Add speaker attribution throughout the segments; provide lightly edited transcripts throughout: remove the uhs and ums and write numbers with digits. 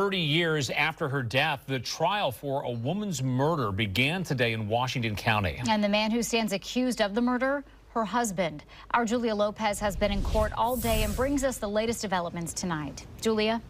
Speaker 1: 30 years after her death, the trial for a woman's murder began today in Washington County.
Speaker 2: And the man who stands accused of the murder, her husband. Our Julia Lopez has been in court all day and brings us the latest developments tonight. Julia?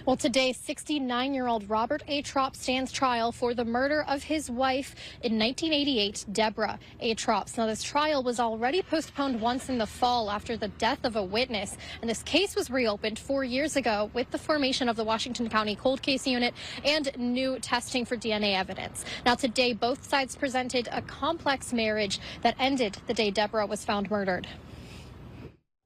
Speaker 3: Well, today, 69-year-old Robert A. Trop stands trial for the murder of his wife in 1988, Deborah A. Trop. Now, this trial was already postponed once in the fall after the death of a witness, and this case was reopened 4 years ago with the formation of the Washington County Cold Case Unit and new testing for DNA evidence. Now, today, both sides presented a complex marriage that ended the day Deborah was found murdered.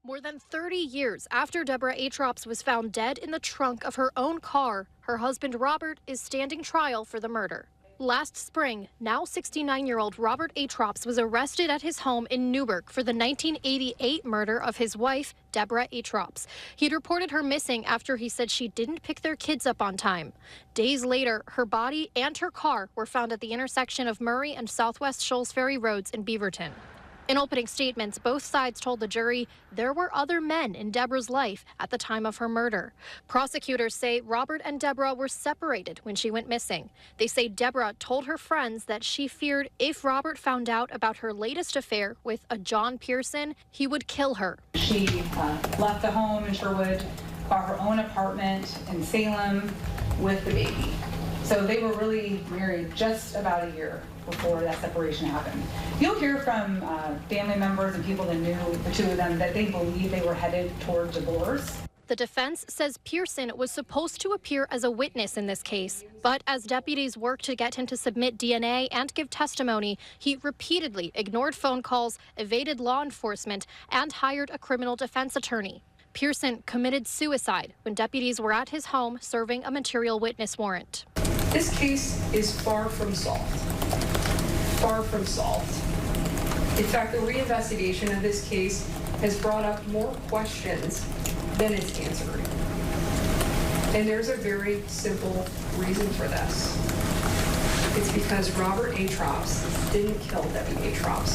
Speaker 3: More than 30 years after Deborah A. Trop was found dead in the trunk of her own car, her husband Robert is standing trial for the murder. Last spring, now 69-year-old Robert A. Trop was arrested at his home in Newburgh for the 1988 murder of his wife, Deborah A. Trop. He'd reported her missing after he said she didn't pick their kids up on time. Days later, her body and her car were found at the intersection of Murray and Southwest Shoals Ferry Roads in Beaverton. In opening statements, both sides told the jury there were other men in Deborah's life at the time of her murder. Prosecutors say Robert and Deborah were separated when she went missing. They say Deborah told her friends that she feared if Robert found out about her latest affair with a John Pearson, he would kill her.
Speaker 4: She left the home in Sherwood, bought her own apartment in Salem with the baby. So they were really married just about a year before that separation happened. You'll hear from family members and people that knew the two of them that they believe they were headed toward divorce.
Speaker 3: The defense says Pearson was supposed to appear as a witness in this case, but as deputies worked to get him to submit DNA and give testimony, he repeatedly ignored phone calls, evaded law enforcement, and hired a criminal defense attorney. Pearson committed suicide when deputies were at his home serving a material witness warrant.
Speaker 5: This case is far from solved. Far from solved. In fact, the reinvestigation of this case has brought up more questions than it's answered. And there's a very simple reason for this. It's because Robert A. Trop didn't kill Debbie A. Trop.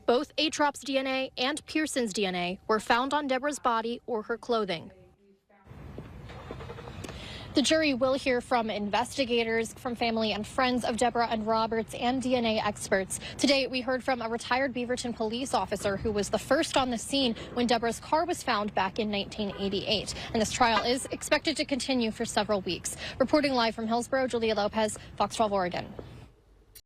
Speaker 3: Both A. Trop's DNA and Pearson's DNA were found on Deborah's body or her clothing. The jury will hear from investigators, from family and friends of Deborah and Roberts, and DNA experts. Today, we heard from a retired Beaverton police officer who was the first on the scene when Deborah's car was found back in 1988. And this trial is expected to continue for several weeks. Reporting live from Hillsborough, Julia Lopez, Fox 12 Oregon.